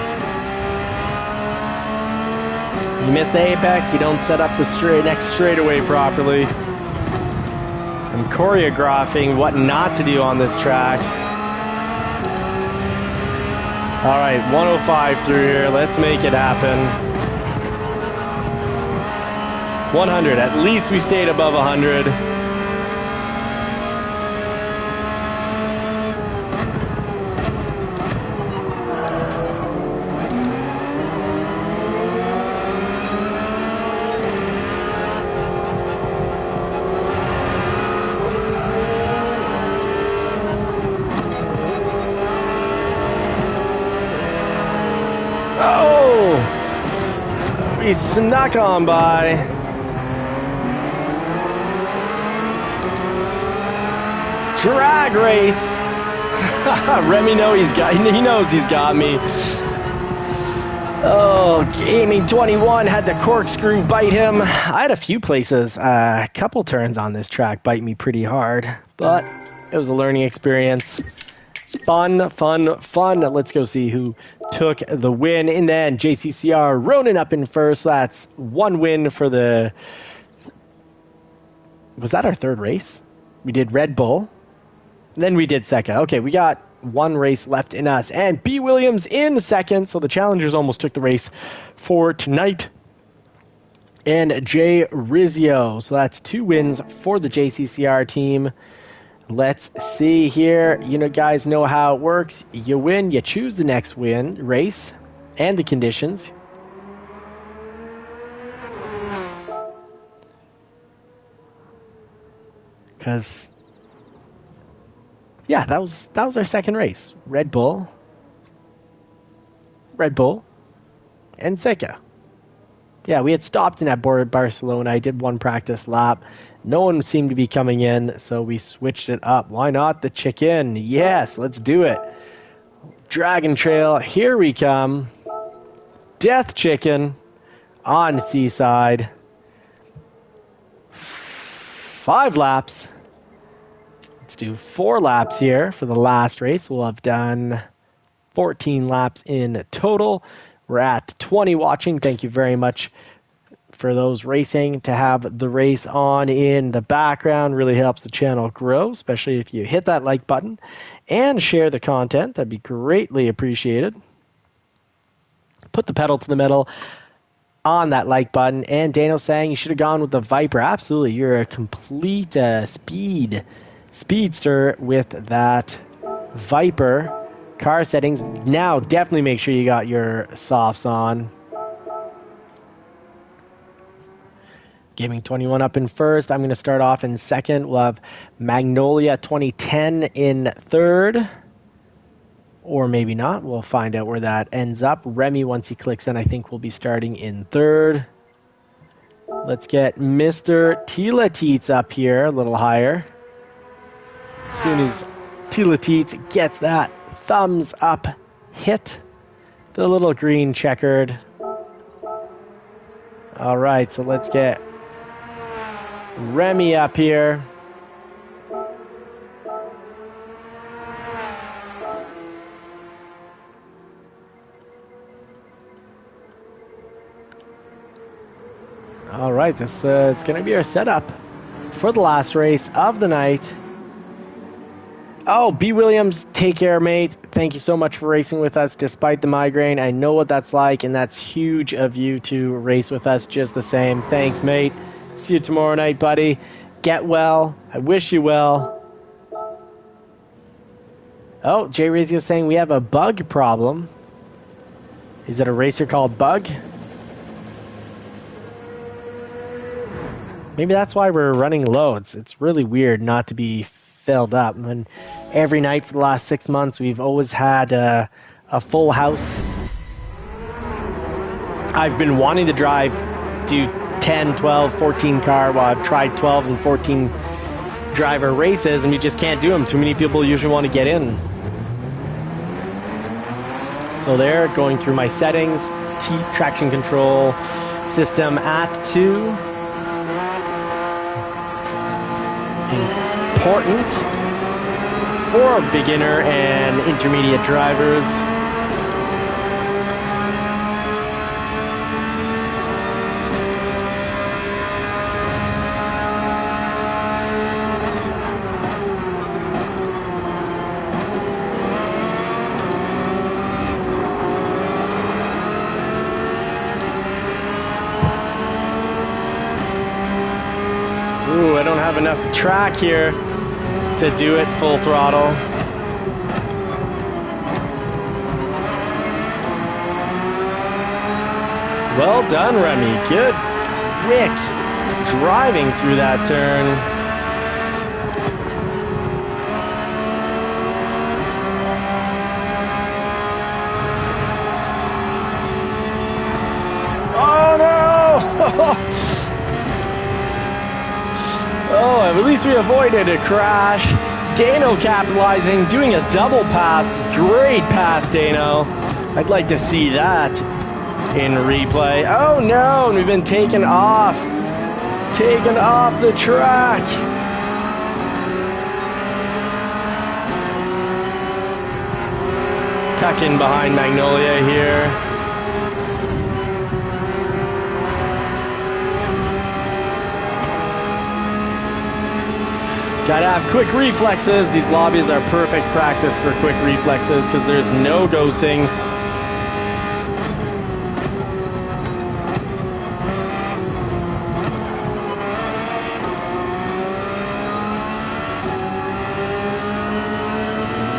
You miss the apex, you don't set up the next straightaway properly. I'm choreographing what not to do on this track. All right, 105 through here. Let's make it happen. 100. At least we stayed above 100. He snuck on by. Drag race. Remy he knows he's got me. Oh, Gaming 21 had the corkscrew bite him. I had a few places, a couple turns on this track bite me pretty hard, but it was a learning experience. Fun. Let's go see who took the win. In the end, JCCR, Ronan up in first. That's 1 win for the Was that our third race? We did Red Bull. Then we did second. Okay, we got one race left in us. And B. Williams in second. So the challengers almost took the race for tonight. And Jay Rizzio. So that's 2 wins for the JCCR team. Let's see here. You know, guys know how it works. You win, you choose the next race and the conditions. Because, yeah, that was our second race. Red Bull, and Seca. Yeah, we had stopped in at Barcelona. I did one practice lap. No one seemed to be coming in, so we switched it up. Why not the chicken? Yes, let's do it. Dragon Trail, here we come. Death Chicken on Seaside. 5 laps. Let's do 4 laps here for the last race. We'll have done 14 laps in total. We're at 20 watching. Thank you very much for those racing. To have the race on in the background really helps the channel grow, especially if you hit that like button and share the content. That'd be greatly appreciated. Put the pedal to the metal on that like button. And Dano saying you should have gone with the Viper. Absolutely, you're a complete speedster with that Viper. Car settings, now definitely make sure you got your softs on. Gaming 21 up in first. I'm going to start off in second. We'll have Magnolia 2010 in third. Or maybe not. We'll find out where that ends up. Remy, once he clicks in, I think will be starting in third. Let's get Mr. Tila Teets up here a little higher. As soon as Tila Teets gets that thumbs up hit, the little green checkered. All right, so let's get Remy up here. All right, this is going to be our setup for the last race of the night. Oh, B. Williams, take care, mate. Thank you so much for racing with us despite the migraine. I know what that's like, and that's huge of you to race with us just the same. Thanks, mate. See you tomorrow night, buddy. Get well. I wish you well. Oh, Jay Rizio saying we have a bug problem. Is it a racer called Bug? Maybe that's why we're running low. It's really weird not to be filled up. And every night for the last 6 months, we've always had a full house. I've been wanting to do 10, 12, 14 car. Well, I've tried 12 and 14 driver races, and we just can't do them. Too many people usually want to get in. So there, going through my settings, traction control system at 2. Important for beginner and intermediate drivers. Ooh, I don't have enough track here to do it full throttle. Well done, Remy. Good, quick driving through that turn. Oh no! Oh, at least we avoided a crash. Dano capitalizing, doing a double pass. Great pass, Dano. I'd like to see that in replay. Oh no, we've been taken off the track. Tuck in behind Magnolia here. Gotta have quick reflexes. These lobbies are perfect practice for quick reflexes because there's no ghosting.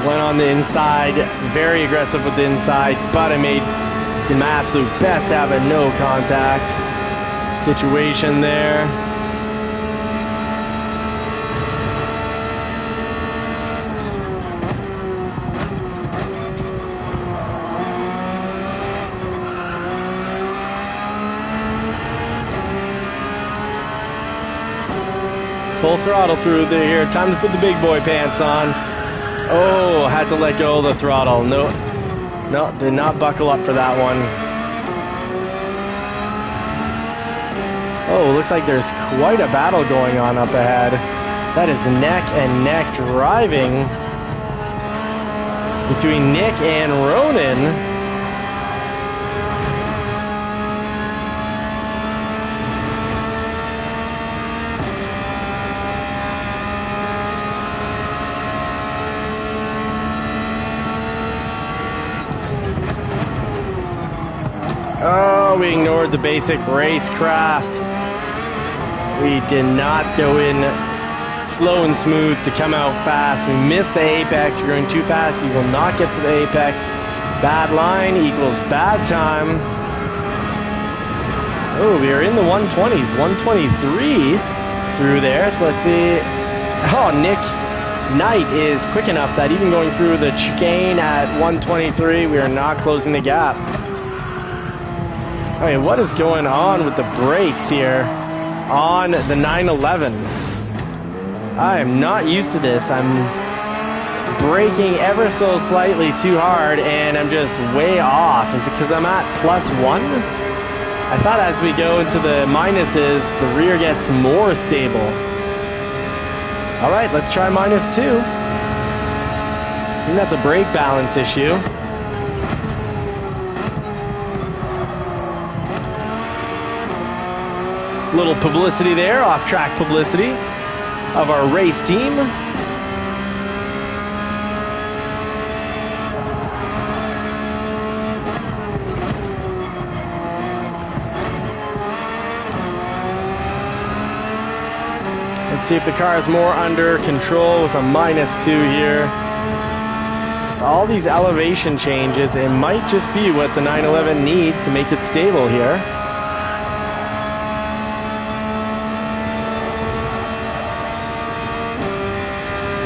Went on the inside, very aggressive with the inside, but I did my absolute best to have a no contact situation there. Full throttle through here. Time to put the big boy pants on. Oh, had to let go of the throttle. No, did not buckle up for that one. Oh, looks like there's quite a battle going on up ahead. That is neck and neck driving between Nick and Ronan. Oh, we ignored the basic racecraft. We did not go in slow and smooth to come out fast. We missed the apex. You're going too fast. You will not get to the apex. Bad line equals bad time. Oh, we are in the 120s. 123 through there. So let's see. Oh, Nick Knight is quick enough that even going through the chicane at 123, we are not closing the gap. Okay, what is going on with the brakes here on the 911? I am not used to this. I'm braking ever so slightly too hard and I'm just way off. Is it because I'm at +1? I thought as we go into the minuses, the rear gets more stable. All right, let's try -2. I think that's a brake balance issue. Little publicity there, off-track publicity of our race team. Let's see if the car is more under control with a -2 here. With all these elevation changes, it might just be what the 911 needs to make it stable here.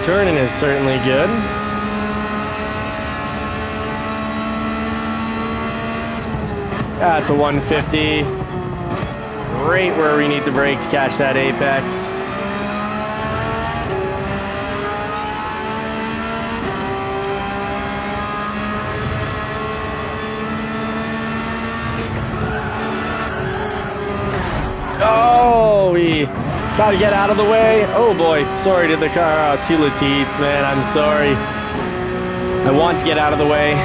Turning is certainly good. At the 150. Right where we need the brake to catch that apex. Oh, we gotta get out of the way. Oh boy, sorry to the car. Tila Teets, man, I'm sorry. I want to get out of the way.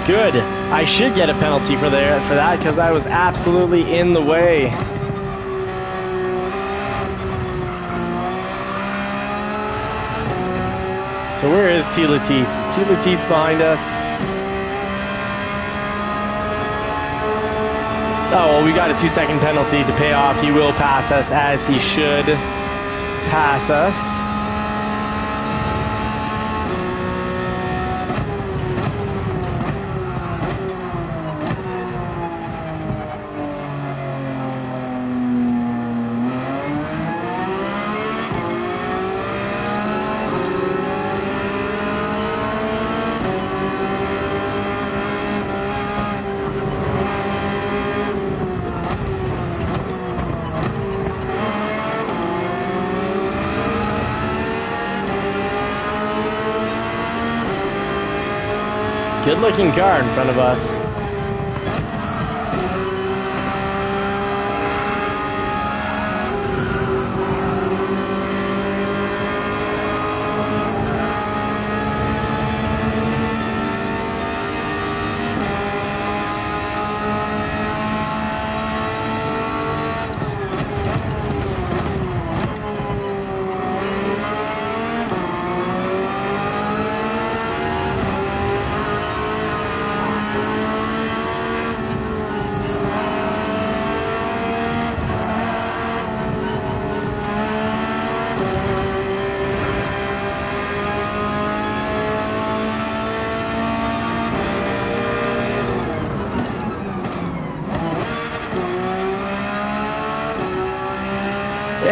Good. I should get a penalty for that because I was absolutely in the way. So where is Tila Teets? Is Tila Teets behind us? Oh, well, we got a 2-second penalty to pay off. He will pass us as he should pass us. Good looking car in front of us.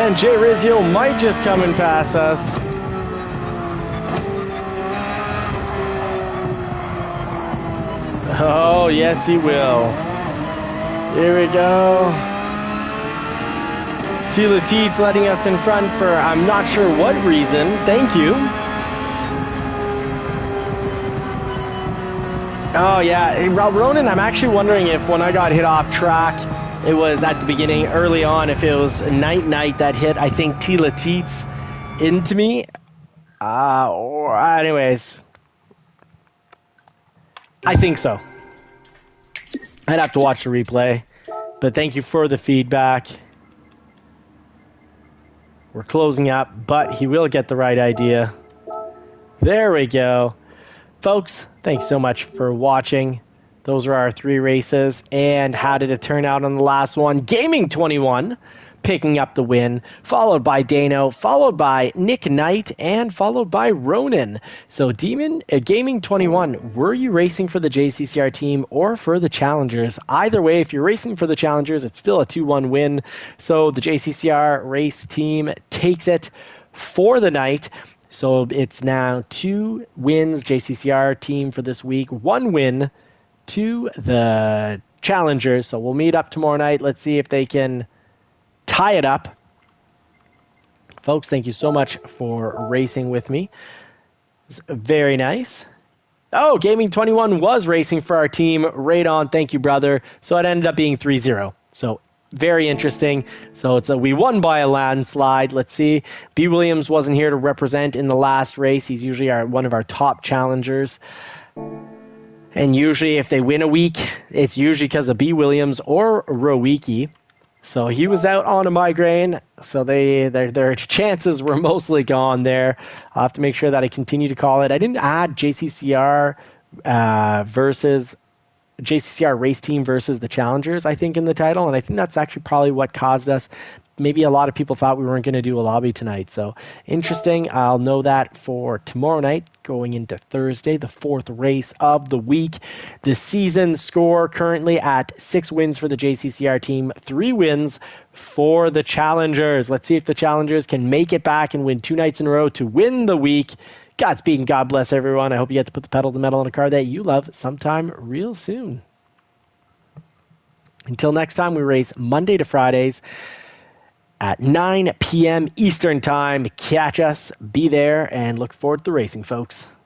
and Jay Rizio might just come and pass us. Oh, yes, he will. Here we go. Tila Teets letting us in front for I'm not sure what reason. Thank you. Oh, yeah. Hey, Ronan, I'm actually wondering if when I got hit off track, it was at the beginning, early on, if it was Night that hit, I think, Tila Teets into me. Or anyways, I think so. I'd have to watch the replay. But thank you for the feedback. We're closing up, but he will get the right idea. There we go. Folks, thanks so much for watching. Those are our 3 races. And how did it turn out on the last one? Gaming 21 picking up the win, followed by Dano, followed by Nick Knight, and followed by Ronan. So Gaming 21, were you racing for the JCCR team or for the Challengers? Either way, if you're racing for the Challengers, it's still a 2-1 win. So the JCCR race team takes it for the night. So it's now 2 wins, JCCR team for this week, 1 win to the Challengers. So we'll meet up tomorrow night. Let's see if they can tie it up. Folks, thank you so much for racing with me. It's very nice. Oh, Gaming 21 was racing for our team. Right on. Thank you, brother. So it ended up being 3-0. So very interesting. So we won by a landslide. Let's see. B. Williams wasn't here to represent in the last race. He's usually one of our top challengers. And usually if they win a week, it's usually because of B. Williams or Rowicki. So he was out on a migraine, so their chances were mostly gone there. I'll have to make sure that I continue to call it. I didn't add JCCR versus JCCR race team versus the Challengers, I think, in the title, and I think that's actually probably what caused us. Maybe a lot of people thought we weren't going to do a lobby tonight. So interesting. I'll know that for tomorrow night going into Thursday, the 4th race of the week. The season score currently at 6 wins for the JCCR team, 3 wins for the Challengers. Let's see if the Challengers can make it back and win 2 nights in a row to win the week. Godspeed and God bless everyone. I hope you get to put the pedal to the metal in a car that you love sometime real soon. Until next time, we race Monday to Fridays at 9 p.m. Eastern Time. Catch us, be there, and look forward to the racing, folks.